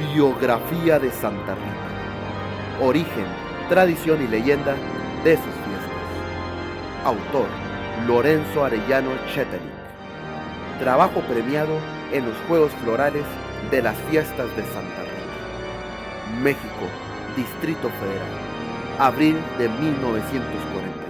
Biografía de Santa Rita. Origen, tradición y leyenda de sus fiestas. Autor, Lorenzo Arellano Chetelic. Trabajo premiado en los Juegos Florales de las Fiestas de Santa Rita. México, Distrito Federal. Abril de 1942.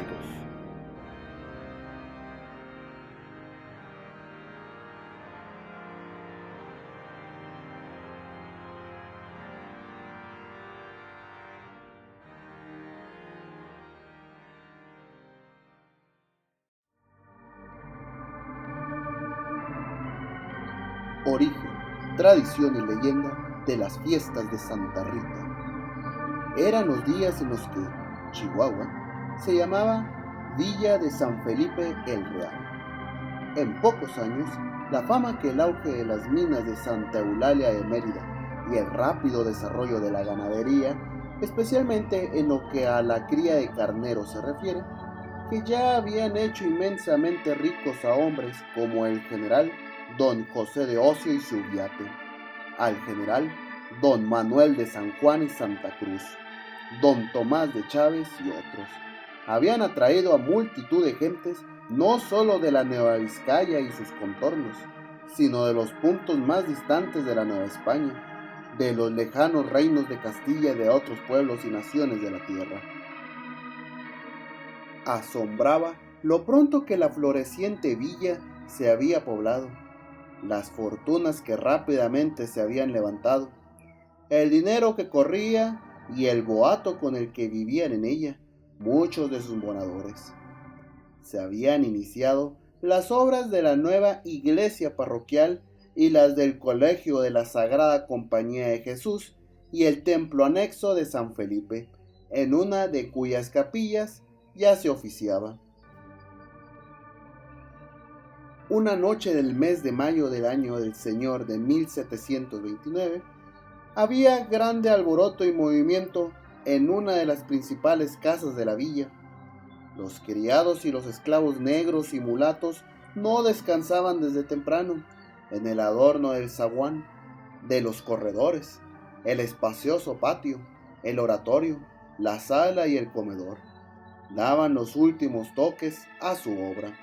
Origen, tradición y leyenda de las fiestas de Santa Rita. Eran los días en los que Chihuahua se llamaba Villa de San Felipe el Real. En pocos años, la fama que el auge de las minas de Santa Eulalia de Mérida y el rápido desarrollo de la ganadería, especialmente en lo que a la cría de carneros se refiere, que ya habían hecho inmensamente ricos a hombres como el general don José de Ocio y Subiate, al general don Manuel de San Juan y Santa Cruz, don Tomás de Chávez y otros. Habían atraído a multitud de gentes no solo de la Nueva Vizcaya y sus contornos, sino de los puntos más distantes de la Nueva España, de los lejanos reinos de Castilla y de otros pueblos y naciones de la tierra. Asombraba lo pronto que la floreciente villa se había poblado, las fortunas que rápidamente se habían levantado, el dinero que corría y el boato con el que vivían en ella muchos de sus moradores. Se habían iniciado las obras de la nueva iglesia parroquial y las del colegio de la Sagrada Compañía de Jesús y el templo anexo de San Felipe, en una de cuyas capillas ya se oficiaba. Una noche del mes de mayo del año del Señor de 1729, había grande alboroto y movimiento en una de las principales casas de la villa. Los criados y los esclavos negros y mulatos no descansaban desde temprano en el adorno del zaguán, de los corredores, el espacioso patio, el oratorio, la sala y el comedor. Daban los últimos toques a su obra.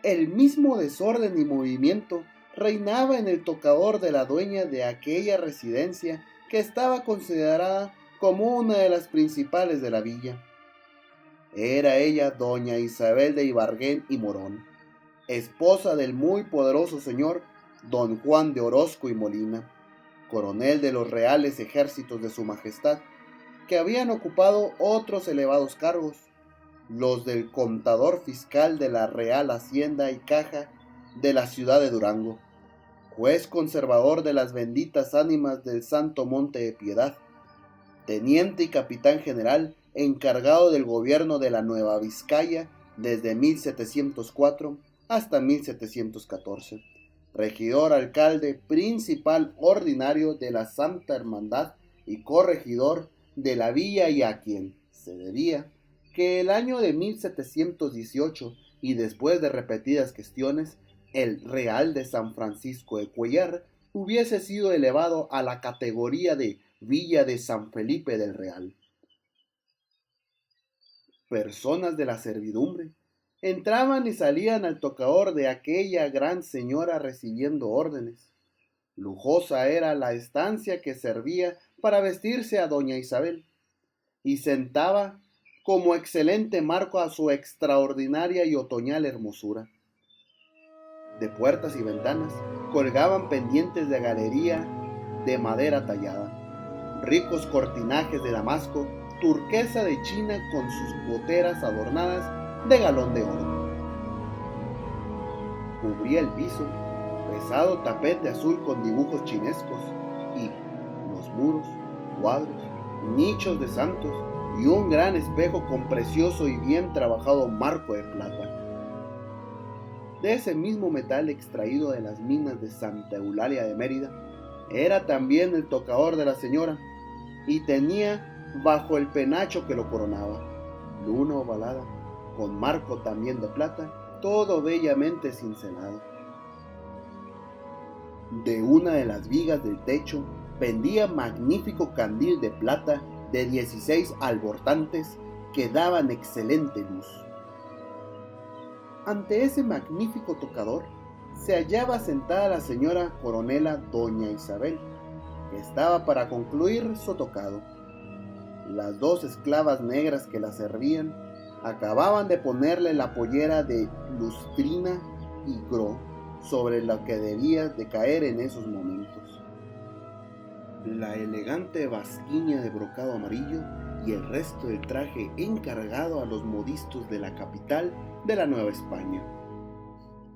El mismo desorden y movimiento reinaba en el tocador de la dueña de aquella residencia que estaba considerada como una de las principales de la villa. Era ella doña Isabel de Ibarguén y Morón, esposa del muy poderoso señor don Juan de Orozco y Molina, coronel de los reales ejércitos de su majestad, que habían ocupado otros elevados cargos, los del contador fiscal de la Real Hacienda y Caja de la ciudad de Durango, juez conservador de las benditas ánimas del Santo Monte de Piedad, teniente y capitán general encargado del gobierno de la Nueva Vizcaya desde 1704 hasta 1714, regidor alcalde principal ordinario de la Santa Hermandad y corregidor de la villa, y a quien se debía que el año de 1718 y después de repetidas gestiones, el Real de San Francisco de Cuellar hubiese sido elevado a la categoría de Villa de San Felipe del Real. Personas de la servidumbre entraban y salían al tocador de aquella gran señora recibiendo órdenes. Lujosa era la estancia que servía para vestirse a doña Isabel, y sentaba como excelente marco a su extraordinaria y otoñal hermosura. De puertas y ventanas colgaban pendientes de galería de madera tallada, ricos cortinajes de damasco, turquesa de China con sus goteras adornadas de galón de oro. Cubría el piso pesado tapete azul con dibujos chinescos y los muros, cuadros, nichos de santos y un gran espejo con precioso y bien trabajado marco de plata. De ese mismo metal extraído de las minas de Santa Eulalia de Mérida, era también el tocador de la señora, y tenía bajo el penacho que lo coronaba luna ovalada, con marco también de plata, todo bellamente cincelado. De una de las vigas del techo pendía magnífico candil de plata de 16 albortantes que daban excelente luz. Ante ese magnífico tocador se hallaba sentada la señora coronela doña Isabel, que estaba para concluir su tocado. Las dos esclavas negras que la servían acababan de ponerle la pollera de lustrina y gro sobre lo que debía de caer en esos momentos. La elegante basquiña de brocado amarillo y el resto del traje encargado a los modistos de la capital de la Nueva España.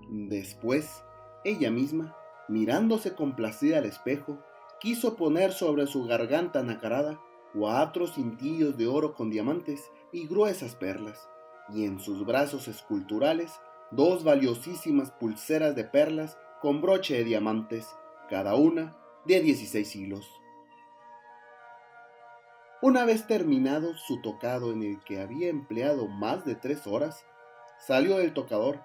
Después, ella misma, mirándose complacida al espejo, quiso poner sobre su garganta nacarada 4 cintillos de oro con diamantes y gruesas perlas, y en sus brazos esculturales 2 valiosísimas pulseras de perlas con broche de diamantes, cada una de 16 hilos. Una vez terminado su tocado, en el que había empleado más de 3 horas, salió del tocador,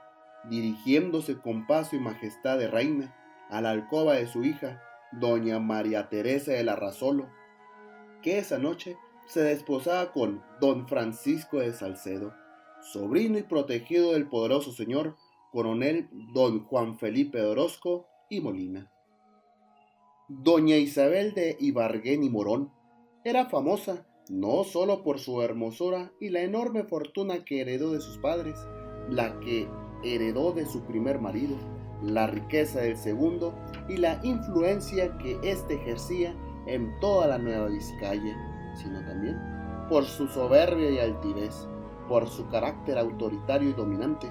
dirigiéndose con paso y majestad de reina a la alcoba de su hija, doña María Teresa de Larrazolo, que esa noche se desposaba con don Francisco de Salcedo, sobrino y protegido del poderoso señor coronel don Juan Felipe de Orozco y Molina. Doña Isabel de Ibarguén y Morón era famosa no solo por su hermosura y la enorme fortuna que heredó de sus padres, la que heredó de su primer marido, la riqueza del segundo y la influencia que éste ejercía en toda la Nueva Vizcaya, sino también por su soberbia y altivez, por su carácter autoritario y dominante,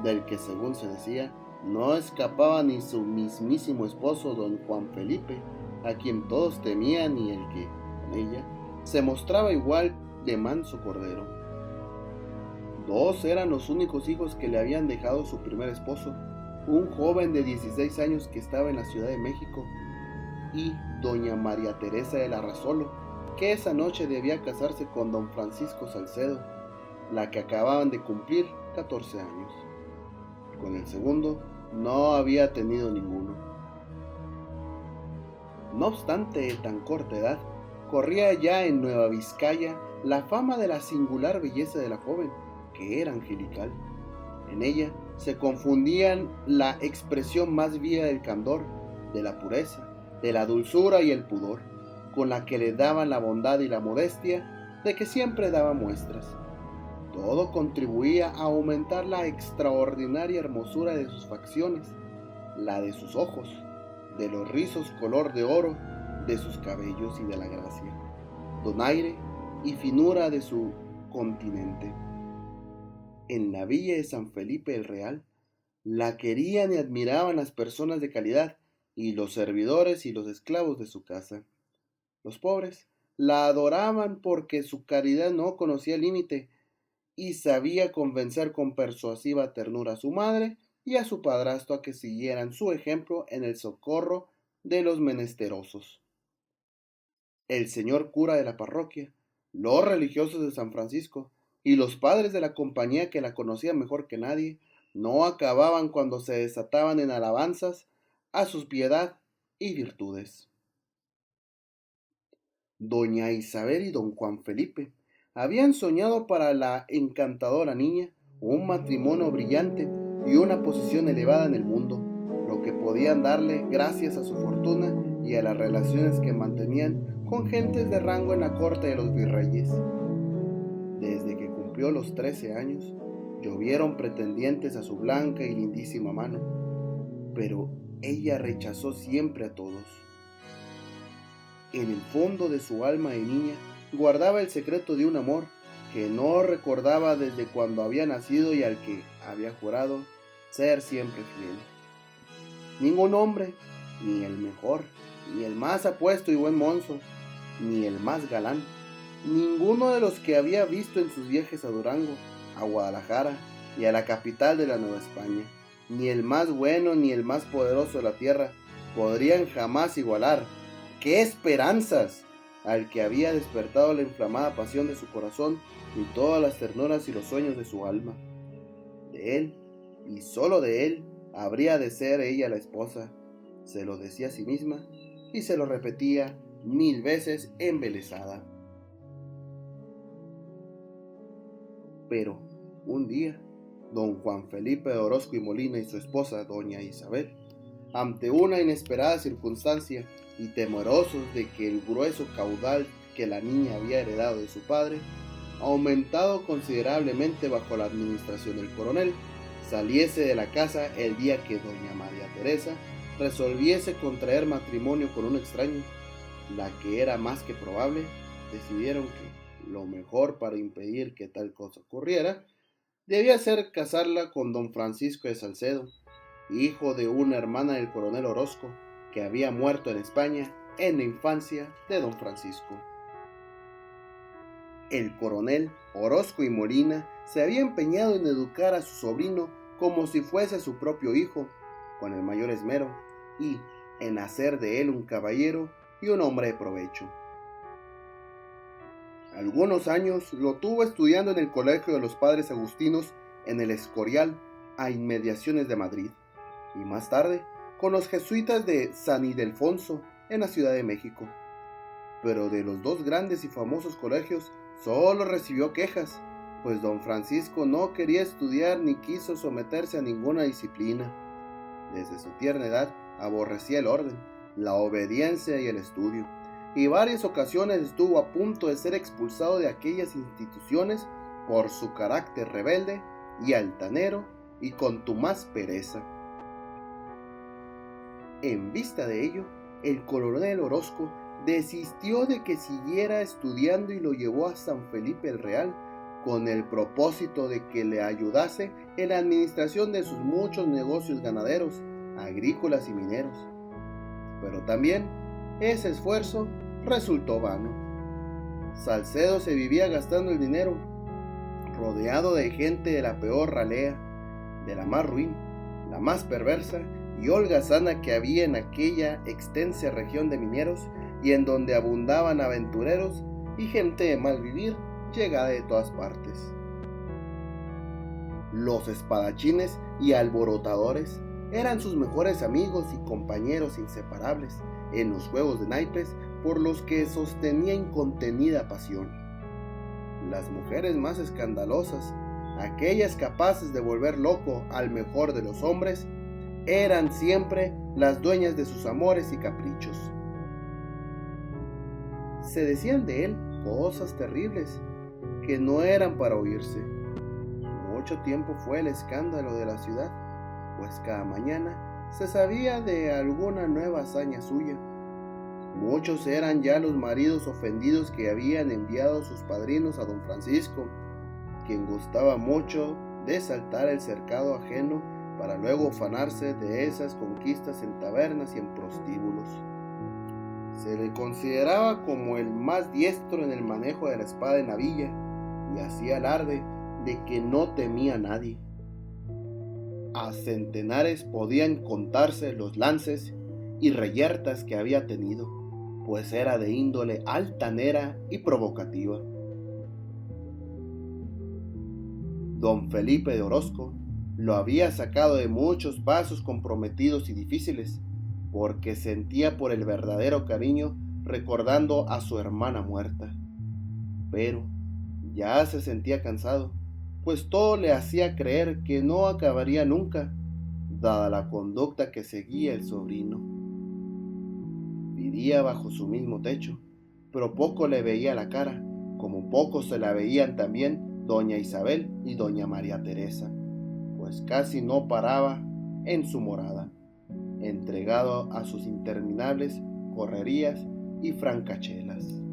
del que, según se decía, no escapaba ni su mismísimo esposo don Juan Felipe, a quien todos temían y el que, con ella, se mostraba igual de manso cordero. 2 eran los únicos hijos que le habían dejado su primer esposo, un joven de 16 años que estaba en la Ciudad de México, y doña María Teresa de Larrazolo, que esa noche debía casarse con don Francisco Salcedo, la que acababan de cumplir 14 años. Con el segundo no había tenido ninguno. No obstante tan corta edad, corría ya en Nueva Vizcaya la fama de la singular belleza de la joven, que era angelical. En ella se confundían la expresión más viva del candor, de la pureza, de la dulzura y el pudor, con la que le daban la bondad y la modestia de que siempre daba muestras. Todo contribuía a aumentar la extraordinaria hermosura de sus facciones, la de sus ojos, de los rizos color de oro de sus cabellos y de la gracia, donaire y finura de su continente. En la villa de San Felipe el Real, la querían y admiraban las personas de calidad y los servidores y los esclavos de su casa. Los pobres la adoraban porque su caridad no conocía límite y sabía convencer con persuasiva ternura a su madre y a su padrastro a que siguieran su ejemplo en el socorro de los menesterosos. El señor cura de la parroquia, los religiosos de San Francisco y los padres de la compañía, que la conocían mejor que nadie, no acababan cuando se desataban en alabanzas a su piedad y virtudes. Doña Isabel y don Juan Felipe habían soñado para la encantadora niña un matrimonio brillante y una posición elevada en el mundo, lo que podían darle gracias a su fortuna y a las relaciones que mantenían con gentes de rango en la corte de los virreyes. Desde que cumplió los 13 años, llovieron pretendientes a su blanca y lindísima mano, pero ella rechazó siempre a todos. En el fondo de su alma de niña guardaba el secreto de un amor que no recordaba desde cuando había nacido y al que había jurado ser siempre fiel. Ningún hombre, ni el mejor, ni el más apuesto y buen mozo, ni el más galán, ninguno de los que había visto en sus viajes a Durango, a Guadalajara y a la capital de la Nueva España, ni el más bueno ni el más poderoso de la tierra, podrían jamás igualar. ¡Qué esperanzas! Al que había despertado la inflamada pasión de su corazón y todas las ternuras y los sueños de su alma. De él, y solo de él, habría de ser ella la esposa, se lo decía a sí misma y se lo repetía 1000 veces embelesada. Pero un día, don Juan Felipe de Orozco y Molina y su esposa, doña Isabel, ante una inesperada circunstancia y temerosos de que el grueso caudal que la niña había heredado de su padre, aumentado considerablemente bajo la administración del coronel, saliese de la casa el día que doña María Teresa resolviese contraer matrimonio con un extraño, la que era más que probable, decidieron que lo mejor para impedir que tal cosa ocurriera debía ser casarla con don Francisco de Salcedo, hijo de una hermana del coronel Orozco, que había muerto en España en la infancia de don Francisco. El coronel Orozco y Molina se había empeñado en educar a su sobrino como si fuese su propio hijo, con el mayor esmero, y en hacer de él un caballero y un hombre de provecho. Algunos años lo tuvo estudiando en el Colegio de los Padres Agustinos en el Escorial, a inmediaciones de Madrid, y más tarde con los jesuitas de San Ildefonso en la Ciudad de México. Pero de los dos grandes y famosos colegios solo recibió quejas, pues don Francisco no quería estudiar ni quiso someterse a ninguna disciplina. Desde su tierna edad aborrecía el orden, la obediencia y el estudio, y varias ocasiones estuvo a punto de ser expulsado de aquellas instituciones por su carácter rebelde y altanero y contumaz pereza. En vista de ello, el coronel Orozco desistió de que siguiera estudiando y lo llevó a San Felipe el Real con el propósito de que le ayudase en la administración de sus muchos negocios ganaderos, agrícolas y mineros. Pero también ese esfuerzo resultó vano. Salcedo se vivía gastando el dinero, rodeado de gente de la peor ralea, de la más ruin, la más perversa y holgazana que había en aquella extensa región de mineros, y en donde abundaban aventureros y gente de mal vivir llegada de todas partes. Los espadachines y alborotadores eran sus mejores amigos y compañeros inseparables en los juegos de naipes por los que sostenía incontenida pasión. Las mujeres más escandalosas, aquellas capaces de volver loco al mejor de los hombres, eran siempre las dueñas de sus amores y caprichos. Se decían de él cosas terribles que no eran para oírse. Mucho tiempo fue el escándalo de la ciudad, pues cada mañana se sabía de alguna nueva hazaña suya. Muchos eran ya los maridos ofendidos que habían enviado sus padrinos a don Francisco, quien gustaba mucho de saltar el cercado ajeno para luego ufanarse de esas conquistas en tabernas y en prostíbulos. Se le consideraba como el más diestro en el manejo de la espada en la villa, y hacía alarde de que no temía a nadie. A centenares podían contarse los lances y reyertas que había tenido, pues era de índole altanera y provocativa. Don Felipe de Orozco lo había sacado de muchos pasos comprometidos y difíciles, porque sentía por el verdadero cariño recordando a su hermana muerta. Pero ya se sentía cansado, pues todo le hacía creer que no acabaría nunca, dada la conducta que seguía el sobrino. Vivía bajo su mismo techo, pero poco le veía la cara, como poco se la veían también doña Isabel y doña María Teresa, pues casi no paraba en su morada, entregado a sus interminables correrías y francachelas.